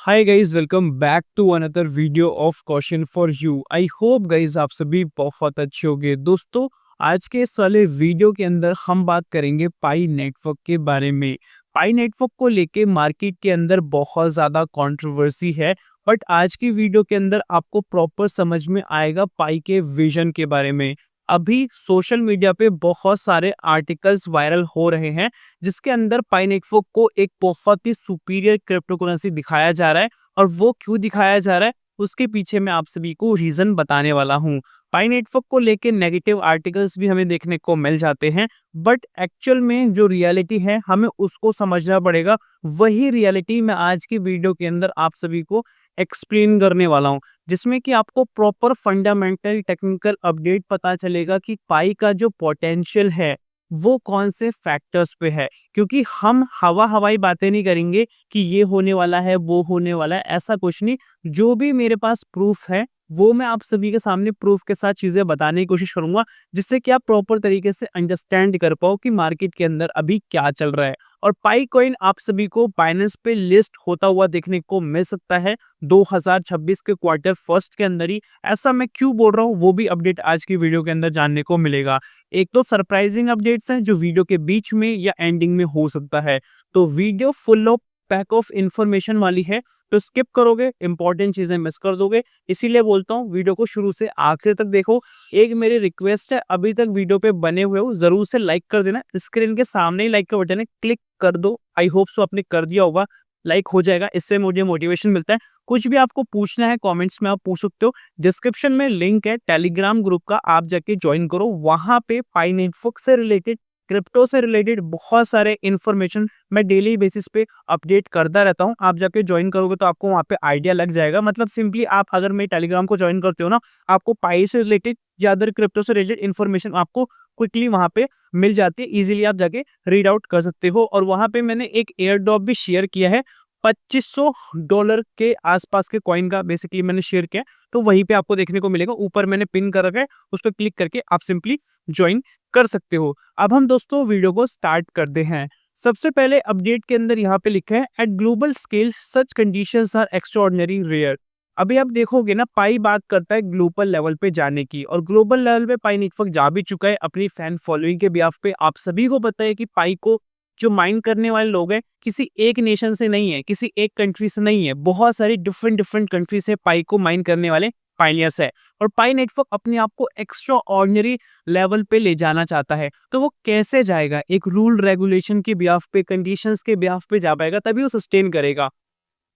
Hi guys, welcome back to another video of question for you. I hope guys आप सभी बहुत अच्छे होंगे। दोस्तों, आज के इस वाले वीडियो के अंदर हम बात करेंगे पाई नेटवर्क के बारे में। पाई नेटवर्क को लेके मार्केट के अंदर बहुत ज़्यादा कंट्रोवर्सी है, बट आज की वीडियो के अंदर आपको प्रॉपर समझ में आएगा पाई के विजन के बारे में। अभी सोशल मीडिया पे बहुत सारे आर्टिकल्स वायरल हो रहे हैं जिसके अंदर पाई नेटवर्क को एक बहुत ही सुपीरियर क्रिप्टो करेंसी दिखाया जा रहा है। और वो क्यों दिखाया जा रहा है उसके पीछे मैं आप सभी को रीजन बताने वाला हूँ। पाई नेटवर्क को लेके नेगेटिव आर्टिकल्स भी हमें देखने को मिल जाते हैं, बट एक्चुअल में जो रियलिटी है हमें उसको समझना पड़ेगा। वही रियलिटी मैं आज की वीडियो के अंदर आप सभी को एक्सप्लेन करने वाला हूँ, जिसमें कि आपको प्रॉपर फंडामेंटल टेक्निकल अपडेट पता चलेगा कि पाई का जो पोटेंशियल है वो कौन से फैक्टर्स पे है। क्योंकि हम हवाई बातें नहीं करेंगे कि ये होने वाला है वो होने वाला है, ऐसा कुछ नहीं। जो भी मेरे पास प्रूफ है वो मैं आप सभी के सामने प्रूफ के साथ चीजें बताने की कोशिश करूंगा, जिससे कि आप प्रॉपर तरीके से अंडरस्टैंड कर पाओ कि मार्केट के अंदर अभी क्या चल रहा है। और पाई कॉइन आप सभी को बाइनेंस पे लिस्ट होता हुआ देखने को मिल सकता है 2026 के क्वार्टर फर्स्ट के अंदर ही। ऐसा मैं क्यों बोल रहा हूँ वो भी अपडेट आज की वीडियो के अंदर जानने को मिलेगा। एक तो सरप्राइजिंग अपडेट्स हैं जो वीडियो के बीच में या एंडिंग में हो सकता है, तो video full of pack of information वाली है, तो स्किप करोगे इंपॉर्टेंट चीजें मिस कर दोगे। इसीलिए बोलता हूँ वीडियो को शुरू से आखिर तक देखो। एक मेरी रिक्वेस्ट है, अभी तक वीडियो पे बने हुए हो जरूर से लाइक कर देना। स्क्रीन के सामने ही लाइक का बटन है, क्लिक कर दो। आई होप सो आपने कर दिया होगा, लाइक हो जाएगा, इससे मुझे मोटिवेशन मिलता है। कुछ भी आपको पूछना है कमेंट्स में आप पूछ सकते हो। डिस्क्रिप्शन में लिंक है टेलीग्राम ग्रुप का, आप जाके ज्वाइन करो। वहां पे पाई नेटवर्क से रिलेटेड, क्रिप्टो से रिलेटेड बहुत सारे इन्फॉर्मेशन मैं डेली बेसिस पे अपडेट करता रहता हूँ। आप जाके ज्वाइन करोगे तो आपको वहाँ पे आइडिया लग जाएगा। मतलब सिंपली आप अगर मेरे टेलीग्राम को ज्वाइन करते हो ना, आपको पाई से रिलेटेड या अदर क्रिप्टो से रिलेटेड इन्फॉर्मेशन आपको क्विकली वहाँ पे मिल जाती है। इजीली आप जाके रीड आउट कर सकते हो। और वहाँ पे मैंने एक एयर ड्रॉप भी शेयर किया है, $2500 के आसपास के कॉइन का बेसिकली मैंने शेयर किया, तो वहीं पे आपको देखने को मिलेगा। ऊपर मैंने पिन कर रखा है, उस पर क्लिक करके आप सिंपली ज्वाइन कर सकते हो। अब हम दोस्तों वीडियो को स्टार्ट करते हैं। सबसे पहले अपडेट के अंदर यहाँ पे लिखा है at global scale such conditions are extraordinary rare. अभी आप देखोगे ना, पाई बात करता है ग्लोबल लेवल पे जाने की, और ग्लोबल लेवल पे पाई नेटवर्क जा भी चुका है अपनी फैन फॉलोइंग के बिहाफ पे। आप सभी को पता है कि पाई को जो माइन करने वाले लोग हैं किसी एक नेशन से नहीं है, किसी एक कंट्री से नहीं है, बहुत सारी डिफरेंट डिफरेंट कंट्री से पाई को माइन करने वाले पाइनियर्स है। और पाई नेटवर्क अपने आप को एक्स्ट्रा ऑर्डिनरी लेवल पे ले जाना चाहता है, तो वो कैसे जाएगा? एक रूल रेगुलेशन के बिहाफ पे, कंडीशंस के बिहाफ पे जा पाएगा, तभी वो सस्टेन करेगा।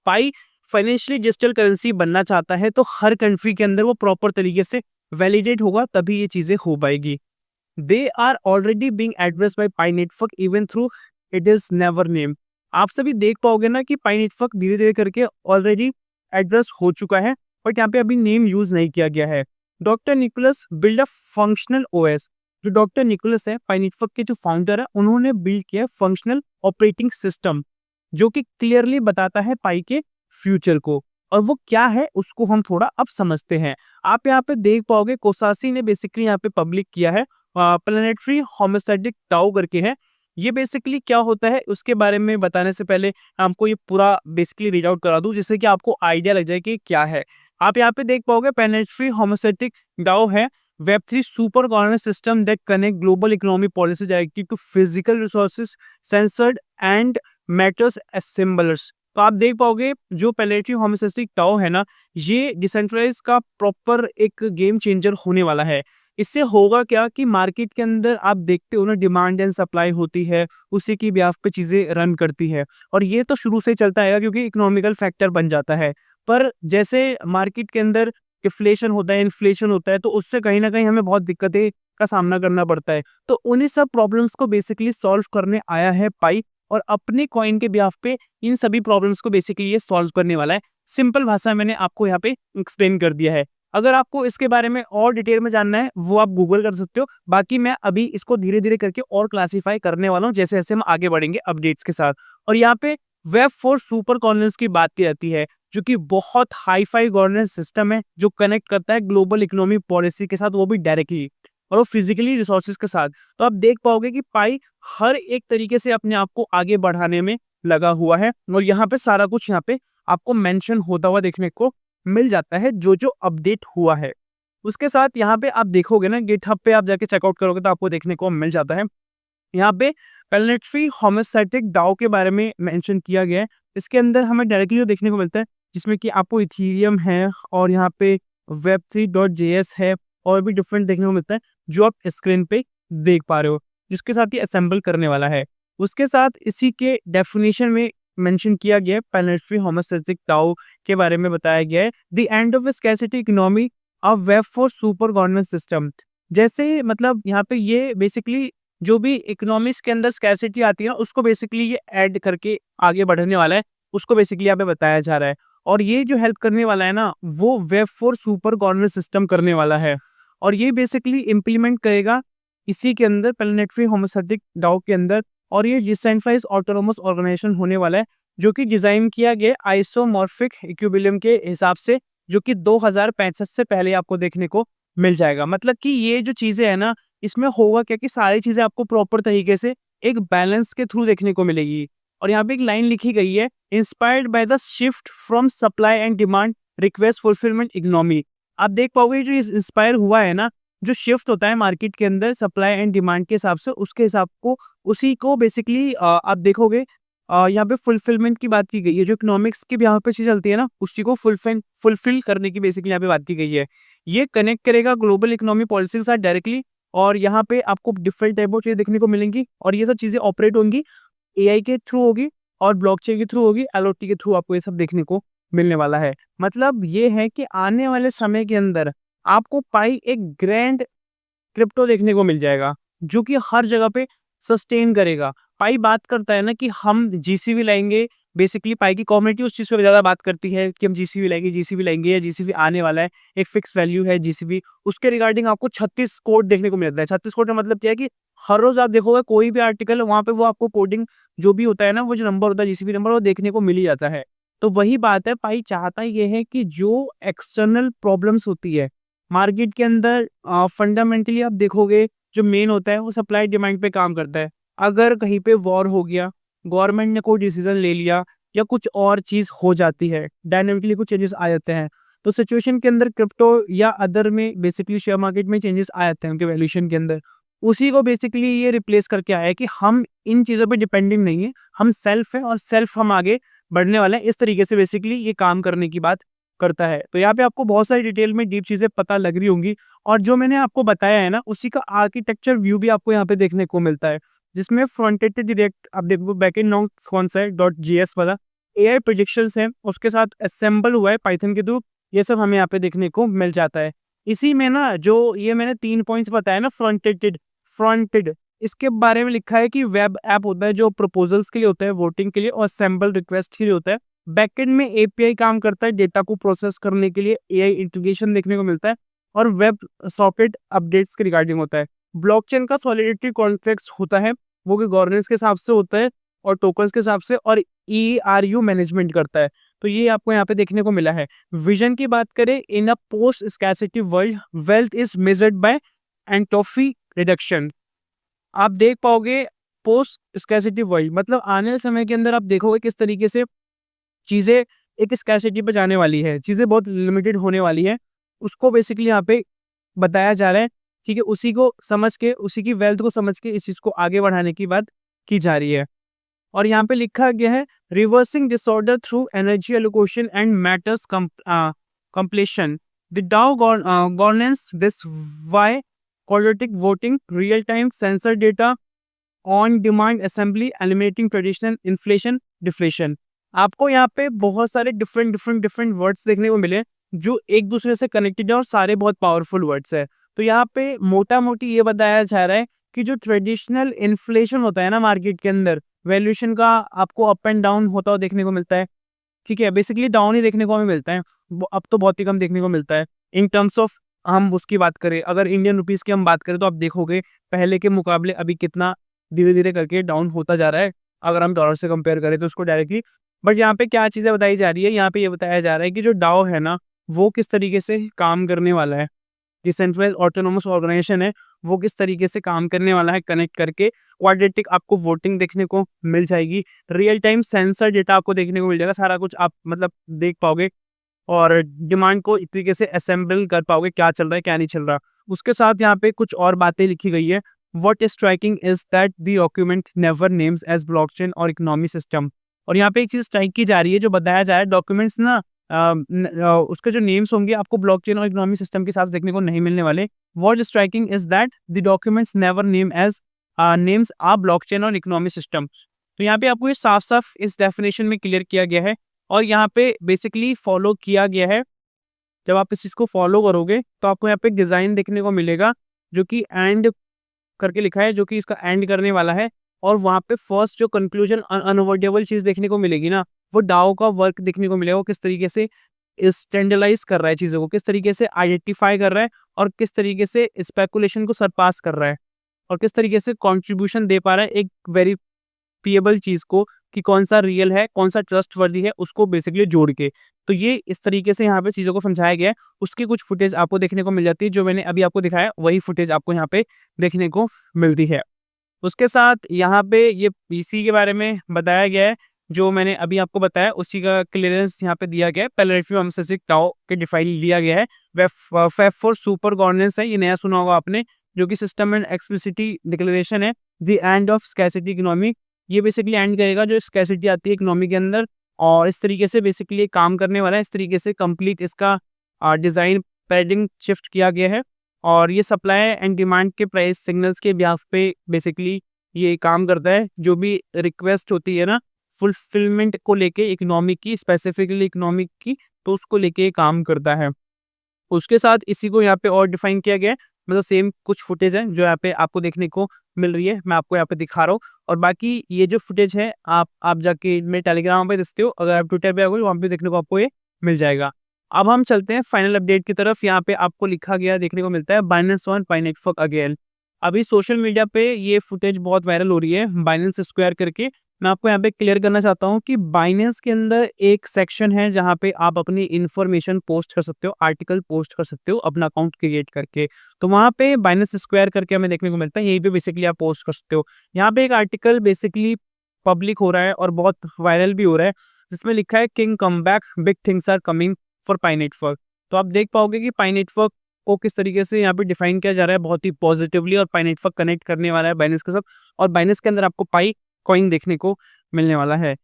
पाई फाइनेंशियली डिजिटल करेंसी बनना चाहता है, तो हर कंट्री के अंदर वो प्रॉपर तरीके से वैलिडेट होगा, तभी ये चीजें हो पाएगी। They are already being addressed by Pi Network even through it is never name. आप सभी देख पाओगे ना कि पाई नेटवर्क धीरे धीरे करके ऑलरेडी एड्रेस हो चुका है, बट यहाँ पे अभी नेम यूज नहीं किया गया है। Doctor Nicolas build a functional OS. जो डॉक्टर निकोलस है, पाई नेटवर्क के जो फाउंडर है, उन्होंने बिल्ड किया फंक्शनल ऑपरेटिंग सिस्टम, जो कि क्लियरली बताता है पाई के फ्यूचर को। और वो क्या है उसको हम थोड़ा अब समझते हैं। आप यहाँ पे देख पाओगे कोसासी ने बेसिकली यहाँ पे पब्लिक किया है, प्लानेटरी होमोस्टैटिक टाउ करके है। ये बेसिकली क्या होता है उसके बारे में बताने से पहले आपको ये पूरा बेसिकली रीड आउट करा दूं, जिससे कि आपको आइडिया लग जाए कि क्या है। आप यहाँ पे देख पाओगे प्लानेटरी होमोस्टैटिक डाउ है वेब3 super governance system that connect global economy policy directly to physical resources sensors and matters assemblers. तो आप देख पाओगे जो प्लानेटरी होमोस्टैटिक डाउ है ना, ये डिसेंट्रलाइज का प्रॉपर एक गेम चेंजर होने वाला है। इससे होगा क्या कि मार्केट के अंदर आप देखते हो ना, डिमांड एंड सप्लाई होती है, उसी की ब्याह पे चीजें रन करती है। और ये तो शुरू से चलता है क्योंकि इकोनॉमिकल फैक्टर बन जाता है। पर जैसे मार्केट के अंदर इन्फ्लेशन होता है, इन्फ्लेशन होता है, तो उससे कहीं ना कहीं हमें बहुत दिक्कतें का सामना करना पड़ता है। तो उन्हीं सब प्रॉब्लम्स को बेसिकली सॉल्व करने आया है पाई, और अपने कॉइन के ब्याह पे इन सभी प्रॉब्लम्स को बेसिकली ये सॉल्व करने वाला है। सिंपल भाषा में मैंने आपको यहाँ पे एक्सप्लेन कर दिया है। अगर आपको इसके बारे में और डिटेल में जानना है वो आप गूगल कर सकते हो। बाकी मैं अभी इसको धीरे धीरे करके और क्लासीफाई करने वाला हूँ जैसे जैसे हम आगे बढ़ेंगे अपडेट्स के साथ। और यहाँ पे वेब4 सुपर गवर्नेंस की बात की जाती है, जो कि बहुत हाई फाई गवर्नेंस सिस्टम है जो कनेक्ट करता है ग्लोबल इकोनॉमी पॉलिसी के साथ, वो भी डायरेक्टली, और वो फिजिकली रिसोर्सेज के साथ। तो आप देख पाओगे कि पाई हर एक तरीके से अपने आप को आगे बढ़ाने में लगा हुआ है, और यहाँ पे सारा कुछ यहाँ पे आपको मेंशन होता हुआ देखने को मिल जाता है जो अपडेट हुआ है। उसके साथ यहाँ पे आप देखोगे ना, गिटहब पे आप जाके चेकआउट करोगे तो आपको देखने को मिल जाता है। यहाँ पे प्लैनेटरी होमोस्टैटिक डाओ के बारे में मेंशन किया गया है। इसके अंदर हमें डायरेक्टली जो देखने को मिलता है, जिसमें कि आपको इथेरियम है और यहाँ पे web3.js है और भी डिफरेंट देखने को मिलता है, जो आप स्क्रीन पे देख पा रहे हो, जिसके साथ ये असेंबल करने वाला है। उसके साथ इसी के डेफिनेशन में मेंशन किया गया है, प्लैनेटरी होमोस्टैटिक डाओ के बारे में बताया गया है, the end of scarcity economy of web for super governance system. जैसे मतलब यहाँ पे ये बेसिकली जो भी इकोनॉमिक्स के अंदर स्कैरसिटी आती है ना, उसको बेसिकली ये ऐड करके आगे बढ़ने वाला है, उसको बेसिकली यहाँ पे बताया जा रहा है। और ये जो हेल्प करने वाला है ना, वो web for super governance system करने वाला है और ये बेसिकली इम्प्लीमेंट करेगा इसी के अंदर प्लैनेटरी होमोस्टैटिक डाओ के अंदर। और ये डिसेंट्रलाइज्ड ऑटोनोमस ऑर्गेनाइजेशन होने वाला है, जो कि डिजाइन किया गया आइसोमॉर्फिक इक्विलिब्रियम के हिसाब से, जो कि 2065 से पहले आपको देखने को मिल जाएगा। मतलब कि ये जो चीजें है ना, इसमें होगा क्या कि सारी चीजें आपको प्रॉपर तरीके से एक बैलेंस के थ्रू देखने को मिलेगी। और यहाँ पे एक लाइन लिखी गई है, inspired by the shift from supply and demand request fulfilment economy. आप देख पाओगे जो इंस्पायर हुआ है ना, जो शिफ्ट होता है मार्केट के अंदर सप्लाई एंड डिमांड के हिसाब से, उसके हिसाब को उसी को बेसिकली आप देखोगे यहाँ पे फुलफिलमेंट की बात की गई है। जो इकोनॉमिक्स की यहाँ पे चीज चलती है ना, उसी को फुलफिल करने की बेसिकली यहाँ पे बात की गई है। ये कनेक्ट करेगा ग्लोबल इकोनॉमी पॉलिसी के साथ डायरेक्टली और यहाँ पे आपको डिफरेंट टाइप ऑफ चीजें देखने को मिलेंगी और ये सब चीजें ऑपरेट होंगी एआई के थ्रू होगी और ब्लॉकचेन के थ्रू होगी, एलओटी के थ्रू आपको ये सब देखने को मिलने वाला है। मतलब ये है कि आने वाले समय के अंदर आपको पाई एक ग्रैंड क्रिप्टो देखने को मिल जाएगा, जो कि हर जगह पे सस्टेन करेगा। पाई बात करता है ना कि हम जीसीबी लाएंगे, बेसिकली पाई की कम्युनिटी उस चीज पे ज्यादा बात करती है कि हम जीसीबी लाएंगे या जीसीबी आने वाला है, एक फिक्स वैल्यू है जीसीबी। उसके रिगार्डिंग आपको 36 कोड देखने को मिलता है। 36 कोड का मतलब क्या है कि हर रोज आप देखोगे कोई भी आर्टिकल वहां पे वो आपको कोडिंग जो भी होता है ना, वो जो नंबर होता है जीसीबी नंबर, वो देखने को मिल ही जाता है। तो वही बात है, पाई चाहता ये है कि जो एक्सटर्नल प्रॉब्लम्स होती है मार्केट के अंदर, फंडामेंटली आप देखोगे जो मेन होता है वो सप्लाई डिमांड पे काम करता है। अगर कहीं पे वॉर हो गया, गवर्नमेंट ने कोई डिसीजन ले लिया या कुछ और चीज हो जाती है, डायनेमिकली कुछ चेंजेस आ जाते हैं, तो सिचुएशन के अंदर क्रिप्टो या अदर में बेसिकली शेयर मार्केट में चेंजेस आ जाते हैं उनके वैल्यूएशन के अंदर। उसी को बेसिकली ये रिप्लेस करके आया है कि हम इन चीजों पे डिपेंडिंग नहीं है, हम सेल्फ है और सेल्फ हम आगे बढ़ने वाले हैं। इस तरीके से बेसिकली ये काम करने की बात करता है। तो यहाँ पे आपको बहुत सारी डिटेल में डीप चीजें पता लग रही होंगी और जो मैंने आपको बताया है ना, उसी का आर्किटेक्चर व्यू भी आपको यहाँ पे देखने को मिलता है, जिसमें फ्रंट एंड डायरेक्ट आप देखो बैकएंड नोड कौन सा है .js वाला, एआई प्रोजेक्शंस है, उसके साथ असेंबल हुआ है पाइथन के थ्रू, ये सब हमें यहाँ पे देखने को मिल जाता है। इसी में ना जो ये मैंने 3 पॉइंट्स बताया ना, फ्रंटेड इसके बारे में लिखा है कि वेब ऐप होता है जो प्रपोजल्स के लिए होता है, वोटिंग के लिए और असेंबल रिक्वेस्ट के लिए होता है। बैकएंड में एपीआई काम करता है डेटा को प्रोसेस करने के लिए, एआई इंटीग्रेशन देखने को मिलता है और वेब सॉकेट अपडेट्स के रिगार्डिंग होता है। ब्लॉकचेन का सॉलिडिटी कॉन्ट्रैक्ट्स होता है, वो कि गवर्नेंस के हिसाब से होता है और टोकन्स के हिसाब से, और ईआरयू मैनेजमेंट करता है। तो ये आपको यहाँ पे देखने को मिला है। विजन की बात करें, in a post scarcity world wealth is measured by entropy reduction. आप देख पाओगे पोस्ट स्कैरसिटी वर्ल्ड मतलब आने वाले समय के अंदर आप देखोगे किस तरीके से चीजें एक स्कैरसिटी पे जाने वाली है, चीजें बहुत लिमिटेड होने वाली है। उसको बेसिकली यहाँ पे बताया जा रहा है, ठीक है। उसी को समझ के, उसी की वेल्थ को समझ के इस चीज को आगे बढ़ाने की बात की जा रही है। और यहाँ पे लिखा गया है, reversing disorder through energy allocation and matters completion the DAO governance this why quadratic voting real time sensor data on demand assembly eliminating traditional inflation deflation. आपको यहाँ पे बहुत सारे डिफरेंट वर्ड्स देखने को मिले जो एक दूसरे से कनेक्टेड है और सारे बहुत पावरफुल वर्ड्स है। तो यहाँ पे मोटा मोटी ये बताया जा रहा है कि जो ट्रेडिशनल इन्फ्लेशन होता है ना मार्केट के अंदर, वैल्यूएशन का आपको अप एंड डाउन होता हुआ देखने को मिलता है, ठीक है। बेसिकली डाउन ही देखने को हमें मिलता है, अब तो बहुत ही कम देखने को मिलता है। इन टर्म्स ऑफ हम उसकी बात करें, अगर इंडियन रुपीस की हम बात करें तो आप देखोगे पहले के मुकाबले अभी कितना धीरे धीरे करके डाउन होता जा रहा है, अगर हम डॉलर से कंपेयर करें तो उसको डायरेक्टली। बट यहाँ पे क्या चीज़ें बताई जा रही है, यहाँ पे ये बताया जा रहा है कि जो डाओ है ना, वो किस तरीके से काम करने वाला है। डिसेंट्रलाइज्ड ऑटोनोमस ऑर्गेनाइजेशन है वो किस तरीके से काम करने वाला है कनेक्ट करके। क्वाड्रेटिक आपको वोटिंग देखने को मिल जाएगी। रियल टाइम सेंसर डेटा आपको देखने को मिल जाएगा, सारा कुछ आप मतलब देख पाओगे और डिमांड को एक तरीके से असेंबल कर पाओगे, क्या चल रहा है क्या नहीं चल रहा। उसके साथ यहाँ पे कुछ और बातें लिखी गई है। What is striking is that the document never names as blockchain और इकोनॉमी सिस्टम। और यहाँ पे एक चीज स्ट्राइक की जा रही है, जो बताया जा रहा है डॉक्यूमेंट्स ना उसके जो नेम्स होंगे आपको ब्लॉकचेन और इकोनॉमी सिस्टम के साथ देखने को नहीं मिलने वाले। What is striking is that the documents never name as names a blockchain और इकोनॉमी सिस्टम। तो यहाँ पे आपको ये साफ साफ इस डेफिनेशन में क्लियर किया गया है और यहाँ पे बेसिकली फॉलो किया गया है। जब आप इस चीज़ को फॉलो करोगे तो आपको यहाँ पे डिज़ाइन देखने को मिलेगा जो कि एंड करके लिखा है, जो कि इसका एंड करने वाला है। और वहाँ पे फर्स्ट जो कंक्लूजन अनअवॉइडेबल चीज़ देखने को मिलेगी ना, वो डाओ का वर्क देखने को मिलेगा, वो किस तरीके से स्टैंडर्डाइज कर रहा है चीज़ों को, किस तरीके से आइडेंटिफाई कर रहा है और किस तरीके से स्पेकुलेशन को सरपास कर रहा है और किस तरीके से कंट्रीब्यूशन दे पा रहा है एक वेरीफिएबल चीज़ को, कि कौन सा रियल है कौन सा ट्रस्टवर्दी है, उसको बेसिकली जोड़ के। तो ये इस तरीके से यहाँ पे चीज़ों को समझाया गया है। उसकी कुछ फुटेज आपको देखने को मिल जाती है, जो मैंने अभी आपको दिखाया वही फुटेज आपको यहाँ पे देखने को मिलती है। उसके साथ यहाँ पे ये पीसी के बारे में बताया गया है, जो मैंने अभी आपको बताया उसी का क्लियरेंस यहाँ पे दिया गया है। पहले रिव्यू हमसे टाओ के डिफाइन लिया गया है। वेब फॉर सुपर गवर्नेंस है, ये नया सुना होगा आपने, जो कि सिस्टम एंड एक्सप्लिसिटी डिक्लेरेशन है। The end of scarcity economy, ये बेसिकली एंड करेगा जो स्कैसिटी आती है इकोनॉमी के अंदर, और इस तरीके से बेसिकली काम करने वाला है। इस तरीके से कंप्लीट इसका डिज़ाइन पैडिंग शिफ्ट किया गया है और ये सप्लाई एंड डिमांड के प्राइस सिग्नल्स के ब्याज पे बेसिकली ये काम करता है। जो भी रिक्वेस्ट होती है ना फुलफिलमेंट को लेके इकोनॉमी की, स्पेसिफिकली इकोनॉमी की, तो उसको लेके काम करता है। उसके साथ इसी को यहाँ पे और डिफाइन किया गया है, मतलब सेम कुछ फुटेज है जो यहाँ पे आपको देखने को मिल रही है, मैं आपको यहाँ पे दिखा रहा हूँ। और बाकी ये जो फुटेज है आप जाके मेरे टेलीग्राम पे देखते हो, अगर आप ट्विटर पे आओगे वहाँ पे देखने को आपको ये मिल जाएगा। अब हम चलते हैं फाइनल अपडेट की तरफ। यहाँ पे आपको लिखा गया देखने को मिलता है बाइनेंस ऑन पाईनेटवर्क अगेन। अभी सोशल मीडिया पे ये फुटेज बहुत वायरल हो रही है बाइनेंस स्क्वायर करके। मैं आपको यहाँ पे क्लियर करना चाहता हूँ कि बाइनेंस के अंदर एक सेक्शन है जहाँ पे आप अपनी इन्फॉर्मेशन पोस्ट कर सकते हो, आर्टिकल पोस्ट कर सकते हो अपना अकाउंट क्रिएट करके। तो वहाँ पे बाइनेंस स्क्वायर करके हमें देखने को मिलता है, यहीं पे बेसिकली आप पोस्ट कर सकते हो। यहाँ पे एक आर्टिकल बेसिकली पब्लिक हो रहा है और बहुत वायरल भी हो रहा है, जिसमें लिखा है king come back, big things are coming for Pi Network. तो आप देख पाओगे कि पाई नेटवर्क को किस तरीके से यहाँ पे डिफाइन किया जा रहा है बहुत ही पॉजिटिवली, और पाई नेटवर्क कनेक्ट करने वाला है बाइनेंस के साथ, और बाइनेंस के अंदर आपको पाई कॉइन देखने को मिलने वाला है।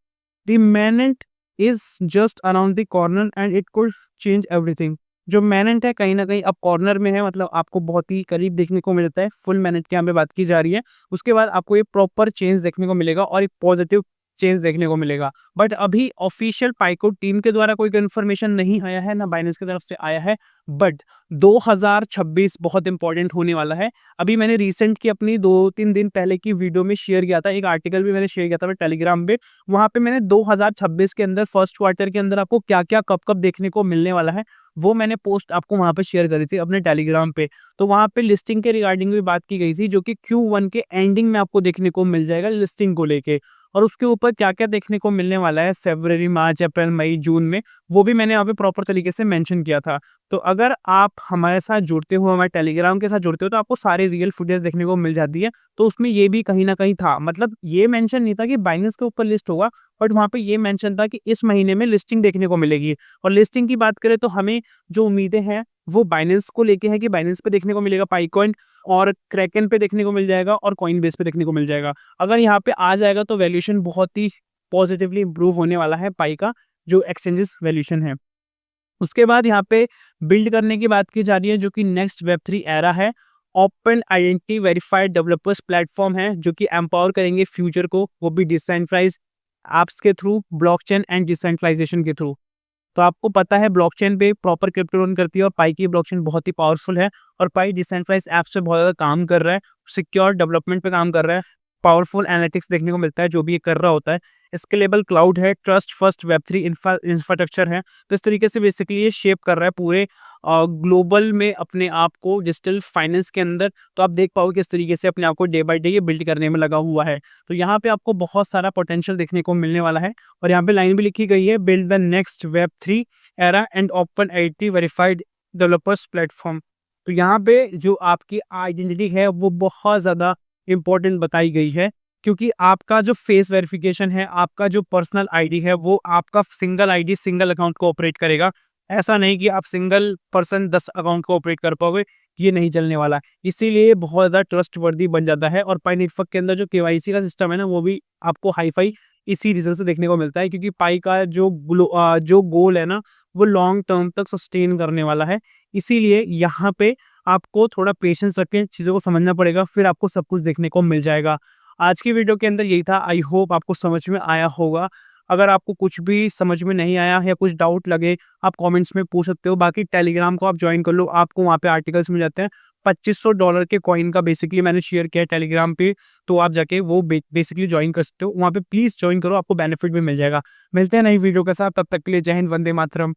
The moment is just around the corner and it could change everything. जो मेनेंट है कहीं ना कहीं अब कॉर्नर में है, मतलब आपको बहुत ही करीब देखने को मिलता है। फुल मेनेंट की यहाँ पे बात की जा रही है। उसके बाद आपको ये प्रॉपर चेंज देखने को मिलेगा और एक पॉजिटिव चेंज देखने को मिलेगा। बट अभी ऑफिशियल पाइको टीम के द्वारा कोई इन्फॉर्मेशन नहीं आया है, ना बाइनेंस की तरफ से आया है। बट 2026 बहुत इंपॉर्टेंट होने वाला है। अभी मैंने रिसेंट की अपनी 2-3 दिन पहले की वीडियो में शेयर किया था, एक आर्टिकल भी मैंने शेयर किया था टेलीग्राम पे। वहां पे मैंने 2026 के अंदर फर्स्ट क्वार्टर के अंदर आपको क्या क्या कब कब देखने को मिलने वाला है वो मैंने पोस्ट आपको वहां पे शेयर करी थी अपने टेलीग्राम पे। तो वहां पे लिस्टिंग के रिगार्डिंग भी बात की गई थी, जो कि Q1 के एंडिंग में आपको देखने को मिल जाएगा लिस्टिंग को लेके। और उसके ऊपर क्या क्या देखने को मिलने वाला है फरवरी, मार्च, अप्रैल, मई, जून में, वो भी मैंने यहाँ पे प्रॉपर तरीके से मेंशन किया था। तो अगर आप हमारे साथ जुड़ते हो, हमारे टेलीग्राम के साथ जुड़ते हो, तो आपको सारे रियल फुटेज देखने को मिल जाती है। तो उसमें ये भी कहीं ना कहीं था, मतलब ये मेंशन नहीं था कि बाइनेंस के ऊपर लिस्ट होगा, बट वहाँ पे ये मेंशन था कि इस महीने में लिस्टिंग देखने को मिलेगी। और लिस्टिंग की बात करें तो हमें जो उम्मीदें हैं वो बाइनेंस को लेके है कि बाइनेंस पे देखने को मिलेगा पाईकॉइन, और क्रैकन पे देखने को मिल जाएगा, और कॉइन बेस पे देखने को मिल जाएगा। अगर यहाँ पे आ जाएगा तो वैल्यूएशन बहुत ही पॉजिटिवली इंप्रूव होने वाला है पाई का जो एक्सचेंजेस वैल्यूएशन है। उसके बाद यहाँ पे बिल्ड करने की बात की जा रही है, जो कि नेक्स्ट वेब3 एरा है। Open identity verified developers platform है, जो कि एम्पावर करेंगे फ्यूचर को, वो भी डिसेंट्रलाइज एप्स के थ्रू, ब्लॉकचेन एंड डिसेंट्रलाइजेशन के थ्रू। तो आपको पता है ब्लॉकचेन पे प्रॉपर क्रिप्टो रन करती है, और पाई की ब्लॉकचेन बहुत ही पावरफुल है, और पाई डिसेंट्रलाइज ऐप्स पे बहुत ज़्यादा काम कर रहा है, सिक्योर डेवलपमेंट पे काम कर रहा है, पावरफुल एनालिटिक्स देखने को मिलता है जो भी ये कर रहा होता है। स्केलेबल क्लाउड है, ट्रस्ट फर्स्ट वेब3 इंफ्रास्ट्रक्चर है। तो इस तरीके से बेसिकली ये शेप कर रहा है पूरे ग्लोबल में अपने आप को डिजिटल फाइनेंस के अंदर। तो आप देख पाओगे किस तरीके से अपने आप को डे बाय डे ये बिल्ड करने में लगा हुआ है। तो यहाँ पे आपको बहुत सारा पोटेंशियल देखने को मिलने वाला है, और यहाँ पे लाइन भी लिखी गई है, build the next Web3 era and open IT verified developers platform. तो यहाँ पे जो आपकी आइडेंटिटी है वो बहुत ज़्यादा इम्पोर्टेंट बताई गई है, क्योंकि आपका जो फेस वेरिफिकेशन है, आपका जो पर्सनल आईडी है, वो आपका सिंगल आईडी सिंगल अकाउंट को ऑपरेट करेगा। ऐसा नहीं कि आप सिंगल पर्सन 10 अकाउंट को ऑपरेट कर पाओगे, ये नहीं चलने वाला है। इसीलिए बहुत ज़्यादा ट्रस्टवर्दी बन जाता है और पाई नेटवर्क के अंदर जो केवाईसी का सिस्टम है ना, वो भी आपको हाई-फाई इसी रीज़न से देखने को मिलता है, क्योंकि पाई का जो गोल है ना, वो लॉन्ग टर्म तक सस्टेन करने वाला है। इसीलिए यहाँ पे आपको थोड़ा पेशेंस रख के चीज़ों को समझना पड़ेगा, फिर आपको सब कुछ देखने को मिल जाएगा। आज की वीडियो के अंदर यही था, आई होप आपको समझ में आया होगा। अगर आपको कुछ भी समझ में नहीं आया या कुछ डाउट लगे, आप कमेंट्स में पूछ सकते हो। बाकी टेलीग्राम को आप जॉइन कर लो, आपको वहाँ पे आर्टिकल्स मिल जाते हैं। $2500 के कॉइन का बेसिकली मैंने शेयर किया है टेलीग्राम पे, तो आप जाके वो बेसिकली जॉइन कर सकते हो। वहाँ पे प्लीज़ जॉइन करो, आपको बेनिफिट भी मिल जाएगा। मिलते हैं नई वीडियो के साथ, तब तक के लिए जय हिंद, वंदे मातरम।